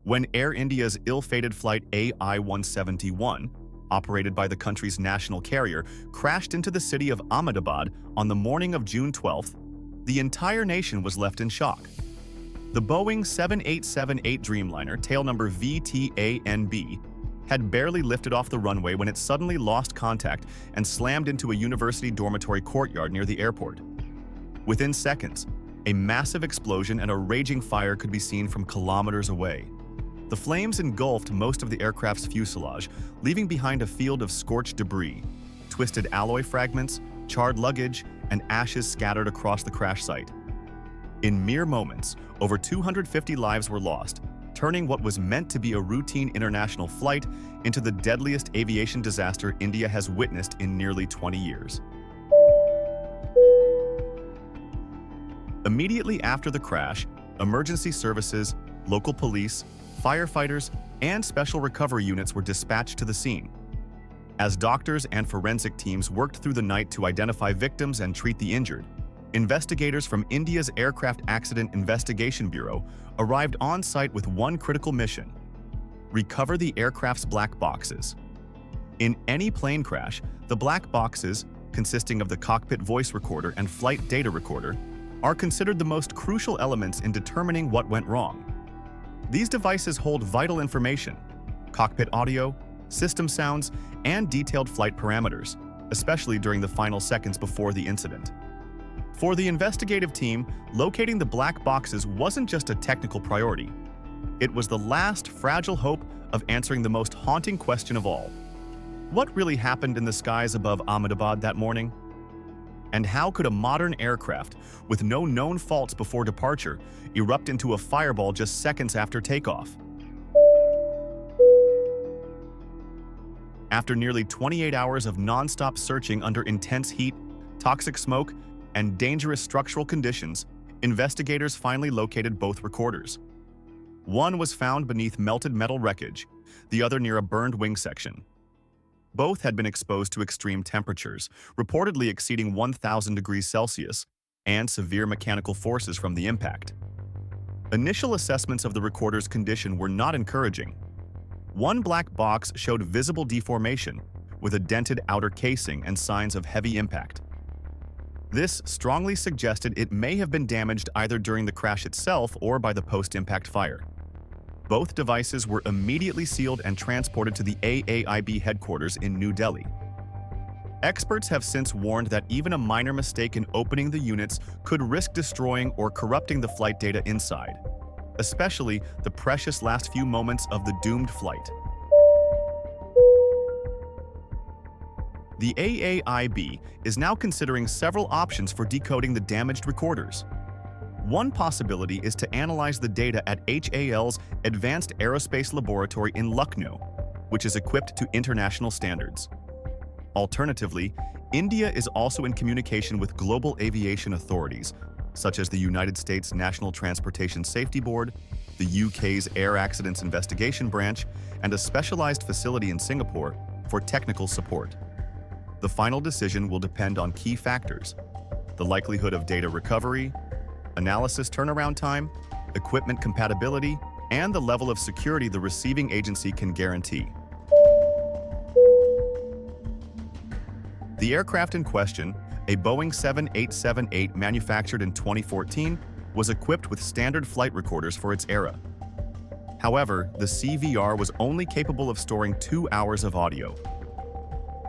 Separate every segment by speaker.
Speaker 1: when Air India's ill-fated flight AI171, operated by the country's national carrier, crashed into the city of Ahmedabad on the morning of June 12th, the entire nation was left in shock. The Boeing 7878 Dreamliner, tail number VTANB, had barely lifted off the runway when it suddenly lost contact and slammed into a university dormitory courtyard near the airport. Within seconds, a massive explosion and a raging fire could be seen from kilometers away. The flames engulfed most of the aircraft's fuselage, leaving behind a field of scorched debris, twisted alloy fragments, charred luggage, and ashes scattered across the crash site. In mere moments, over 250 lives were lost, turning what was meant to be a routine international flight into the deadliest aviation disaster India has witnessed in nearly 20 years. Immediately after the crash, emergency services, local police, firefighters, and special recovery units were dispatched to the scene. As doctors and forensic teams worked through the night to identify victims and treat the injured, investigators from India's Aircraft Accident Investigation Bureau arrived on site with one critical mission: recover the aircraft's black boxes. In any plane crash, the black boxes, consisting of the cockpit voice recorder and flight data recorder, are considered the most crucial elements in determining what went wrong. These devices hold vital information: cockpit audio, system sounds, and detailed flight parameters, especially during the final seconds before the incident. For the investigative team, locating the black boxes wasn't just a technical priority. It was the last fragile hope of answering the most haunting question of all. What really happened in the skies above Ahmedabad that morning? And how could a modern aircraft, with no known faults before departure, erupt into a fireball just seconds after takeoff? After nearly 28 hours of non-stop searching under intense heat, toxic smoke, and dangerous structural conditions, investigators finally located both recorders. One was found beneath melted metal wreckage, the other near a burned wing section. Both had been exposed to extreme temperatures, reportedly exceeding 1,000 degrees Celsius, and severe mechanical forces from the impact. Initial assessments of the recorder's condition were not encouraging. One black box showed visible deformation, with a dented outer casing and signs of heavy impact. This strongly suggested it may have been damaged either during the crash itself or by the post-impact fire. Both devices were immediately sealed and transported to the AAIB headquarters in New Delhi. Experts have since warned that even a minor mistake in opening the units could risk destroying or corrupting the flight data inside, especially the precious last few moments of the doomed flight. The AAIB is now considering several options for decoding the damaged recorders. One possibility is to analyze the data at HAL's Advanced Aerospace Laboratory in Lucknow, which is equipped to international standards. Alternatively, India is also in communication with global aviation authorities, such as the United States National Transportation Safety Board, the UK's Air Accidents Investigation Branch, and a specialized facility in Singapore for technical support. The final decision will depend on key factors: the likelihood of data recovery, analysis turnaround time, equipment compatibility, and the level of security the receiving agency can guarantee. The aircraft in question, a Boeing 7878 manufactured in 2014, was equipped with standard flight recorders for its era. However, the CVR was only capable of storing 2 hours of audio.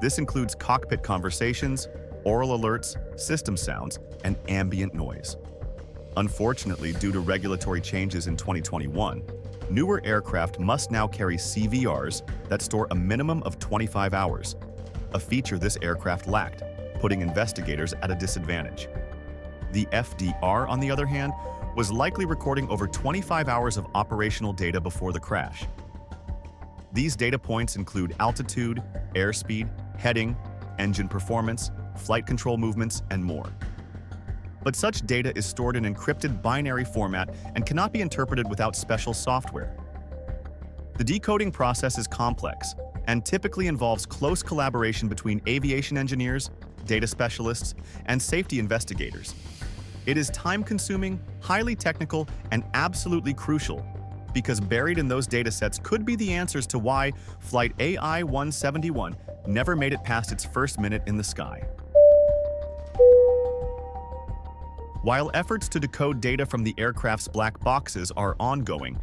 Speaker 1: This includes cockpit conversations, oral alerts, system sounds, and ambient noise. Unfortunately, due to regulatory changes in 2021, newer aircraft must now carry CVRs that store a minimum of 25 hours, a feature this aircraft lacked, putting investigators at a disadvantage. The FDR, on the other hand, was likely recording over 25 hours of operational data before the crash. These data points include altitude, airspeed, heading, engine performance, flight control movements, and more. But such data is stored in encrypted binary format and cannot be interpreted without special software. The decoding process is complex and typically involves close collaboration between aviation engineers, data specialists, and safety investigators. It is time-consuming, highly technical, and absolutely crucial, because buried in those datasets could be the answers to why Flight AI171 never made it past its first minute in the sky. While efforts to decode data from the aircraft's black boxes are ongoing,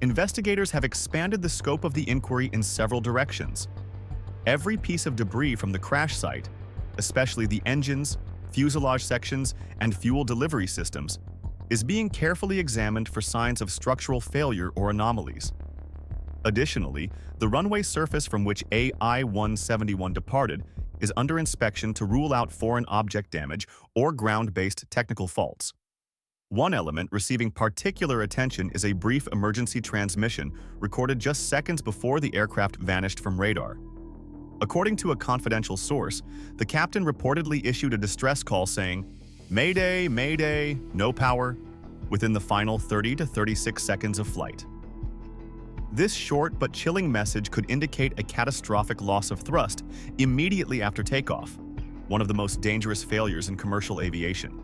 Speaker 1: investigators have expanded the scope of the inquiry in several directions. Every piece of debris from the crash site, especially the engines, fuselage sections, and fuel delivery systems, is being carefully examined for signs of structural failure or anomalies. Additionally, the runway surface from which AI-171 departed is under inspection to rule out foreign object damage or ground-based technical faults. One element receiving particular attention is a brief emergency transmission recorded just seconds before the aircraft vanished from radar. According to a confidential source, the captain reportedly issued a distress call saying, "Mayday, Mayday, no power," within the final 30 to 36 seconds of flight. This short but chilling message could indicate a catastrophic loss of thrust immediately after takeoff, one of the most dangerous failures in commercial aviation.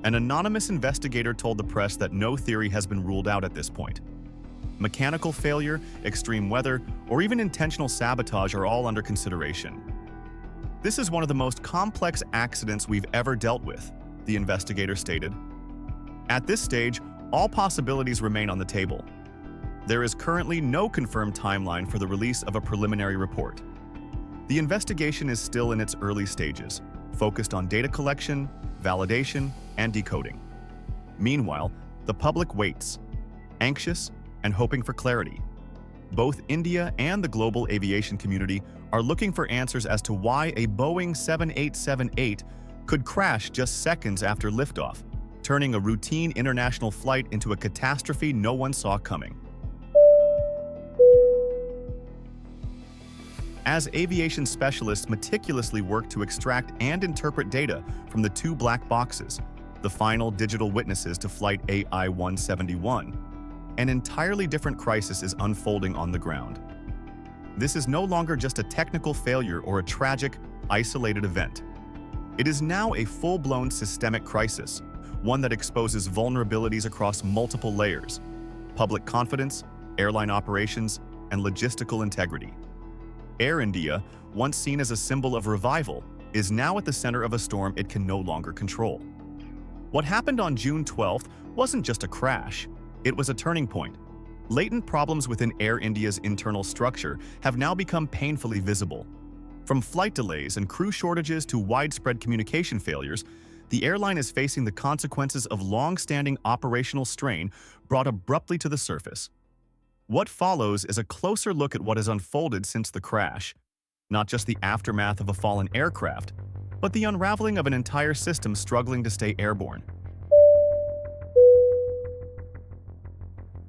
Speaker 1: An anonymous investigator told the press that no theory has been ruled out at this point. Mechanical failure, extreme weather, or even intentional sabotage are all under consideration. "This is one of the most complex accidents we've ever dealt with," the investigator stated. "At this stage, all possibilities remain on the table. There is currently no confirmed timeline for the release of a preliminary report. The investigation is still in its early stages, focused on data collection, validation, and decoding. Meanwhile, the public waits, anxious and hoping for clarity. Both India and the global aviation community are looking for answers as to why a Boeing 7878 could crash just seconds after liftoff, turning a routine international flight into a catastrophe no one saw coming. As aviation specialists meticulously work to extract and interpret data from the two black boxes, the final digital witnesses to Flight AI-171, an entirely different crisis is unfolding on the ground. This is no longer just a technical failure or a tragic, isolated event. It is now a full-blown systemic crisis, one that exposes vulnerabilities across multiple layers: public confidence, airline operations, and logistical integrity. Air India, once seen as a symbol of revival, is now at the center of a storm it can no longer control. What happened on June 12th wasn't just a crash, it was a turning point. Latent problems within Air India's internal structure have now become painfully visible. From flight delays and crew shortages to widespread communication failures, the airline is facing the consequences of long-standing operational strain brought abruptly to the surface. What follows is a closer look at what has unfolded since the crash, not just the aftermath of a fallen aircraft, but the unraveling of an entire system struggling to stay airborne.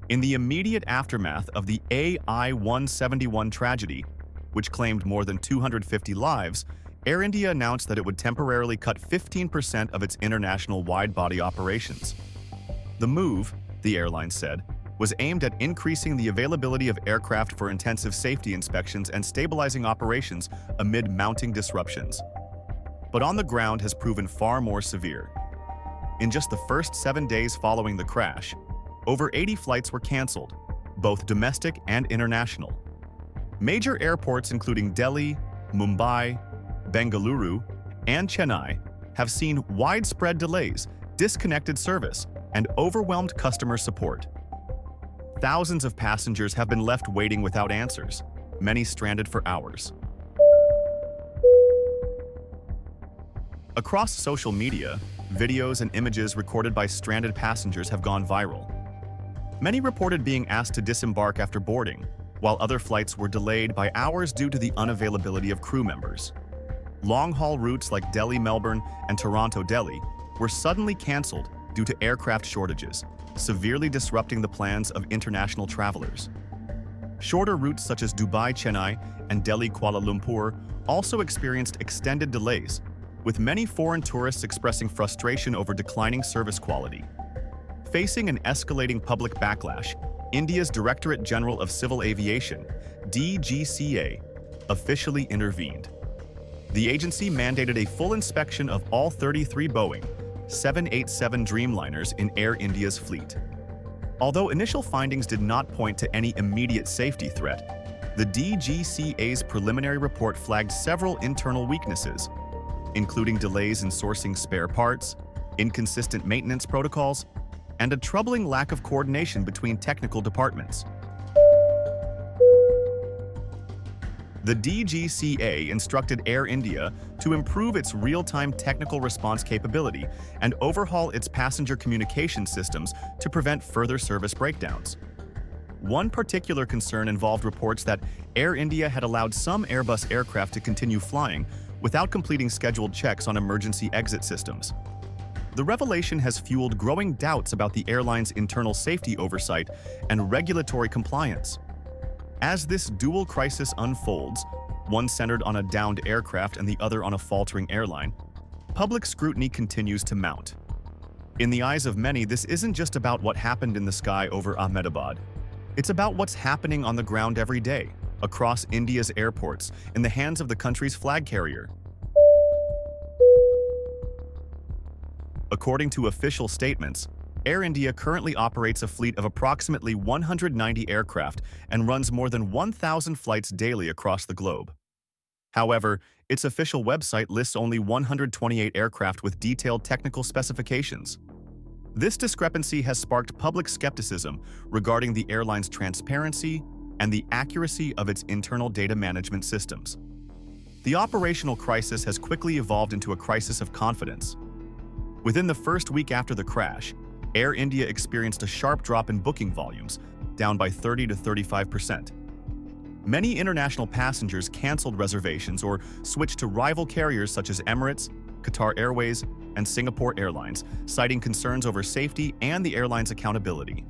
Speaker 1: In the immediate aftermath of the AI-171 tragedy, which claimed more than 250 lives, Air India announced that it would temporarily cut 15% of its international wide-body operations. The move, the airline said, was aimed at increasing the availability of aircraft for intensive safety inspections and stabilizing operations amid mounting disruptions. But on the ground has proven far more severe. In just the first 7 days following the crash, over 80 flights were canceled, both domestic and international. Major airports including Delhi, Mumbai, Bengaluru, and Chennai have seen widespread delays, disconnected service, and overwhelmed customer support. Thousands of passengers have been left waiting without answers, many stranded for hours. Across social media, videos and images recorded by stranded passengers have gone viral. Many reported being asked to disembark after boarding, while other flights were delayed by hours due to the unavailability of crew members. Long-haul routes like Delhi-Melbourne and Toronto-Delhi were suddenly canceled due to aircraft shortages, severely disrupting the plans of international travelers. Shorter routes such as Dubai-Chennai and Delhi-Kuala Lumpur also experienced extended delays, with many foreign tourists expressing frustration over declining service quality. Facing an escalating public backlash, India's Directorate General of Civil Aviation, DGCA, officially intervened. The agency mandated a full inspection of all 33 Boeing 787 Dreamliners in Air India's fleet. Although initial findings did not point to any immediate safety threat, the DGCA's preliminary report flagged several internal weaknesses, including delays in sourcing spare parts, inconsistent maintenance protocols, and a troubling lack of coordination between technical departments. The DGCA instructed Air India to improve its real-time technical response capability and overhaul its passenger communication systems to prevent further service breakdowns. One particular concern involved reports that Air India had allowed some Airbus aircraft to continue flying without completing scheduled checks on emergency exit systems. The revelation has fueled growing doubts about the airline's internal safety oversight and regulatory compliance. As this dual crisis unfolds, one centered on a downed aircraft and the other on a faltering airline, public scrutiny continues to mount. In the eyes of many, this isn't just about what happened in the sky over Ahmedabad. It's about what's happening on the ground every day, across India's airports, in the hands of the country's flag carrier. According to official statements, Air India currently operates a fleet of approximately 190 aircraft and runs more than 1,000 flights daily across the globe. However, its official website lists only 128 aircraft with detailed technical specifications. This discrepancy has sparked public skepticism regarding the airline's transparency and the accuracy of its internal data management systems. The operational crisis has quickly evolved into a crisis of confidence. Within the first week after the crash, Air India experienced a sharp drop in booking volumes, down by 30 to 35%. Many international passengers canceled reservations or switched to rival carriers such as Emirates, Qatar Airways, and Singapore Airlines, citing concerns over safety and the airline's accountability.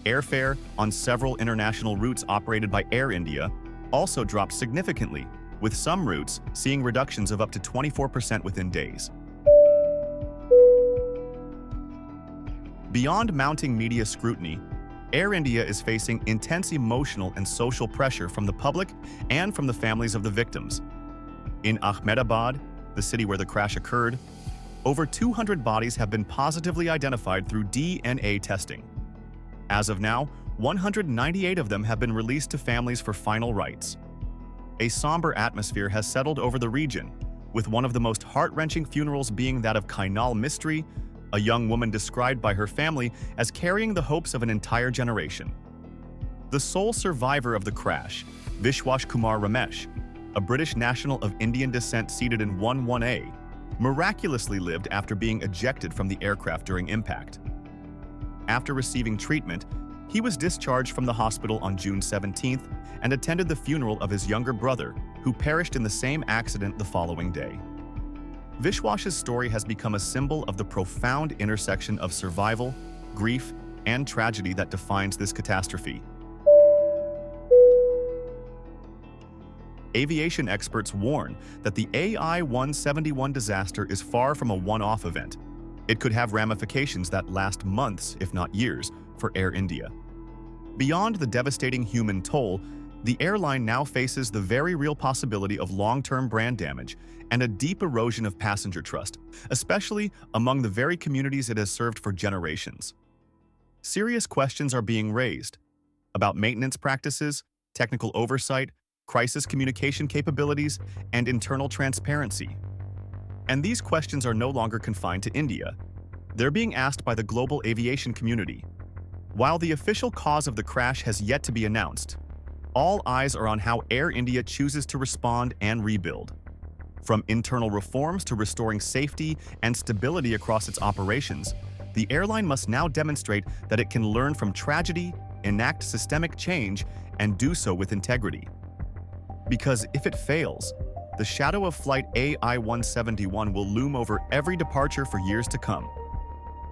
Speaker 1: Airfare on several international routes operated by Air India also dropped significantly, with some routes seeing reductions of up to 24% within days. Beyond mounting media scrutiny, Air India is facing intense emotional and social pressure from the public and from the families of the victims. In Ahmedabad, the city where the crash occurred, over 200 bodies have been positively identified through DNA testing. As of now, 198 of them have been released to families for final rites. A somber atmosphere has settled over the region, with one of the most heart-wrenching funerals being that of Kainal Mistry, a young woman described by her family as carrying the hopes of an entire generation. The sole survivor of the crash, Vishwash Kumar Ramesh, a British national of Indian descent seated in 11A, miraculously lived after being ejected from the aircraft during impact. After receiving treatment, he was discharged from the hospital on June 17th and attended the funeral of his younger brother, who perished in the same accident the following day. Vishwash's story has become a symbol of the profound intersection of survival, grief, and tragedy that defines this catastrophe. Aviation experts warn that the AI171 disaster is far from a one-off event. It could have ramifications that last months, if not years, for Air India. Beyond the devastating human toll, the airline now faces the very real possibility of long-term brand damage and a deep erosion of passenger trust, especially among the very communities it has served for generations. Serious questions are being raised about maintenance practices, technical oversight, crisis communication capabilities, and internal transparency. And these questions are no longer confined to India. They're being asked by the global aviation community. While the official cause of the crash has yet to be announced, all eyes are on how Air India chooses to respond and rebuild. From internal reforms to restoring safety and stability across its operations, the airline must now demonstrate that it can learn from tragedy, enact systemic change, and do so with integrity. Because if it fails, the shadow of Flight AI171 will loom over every departure for years to come.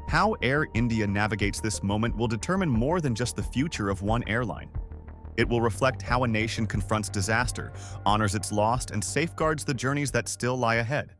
Speaker 1: How Air India navigates this moment will determine more than just the future of one airline. It will reflect how a nation confronts disaster, honors its lost, and safeguards the journeys that still lie ahead.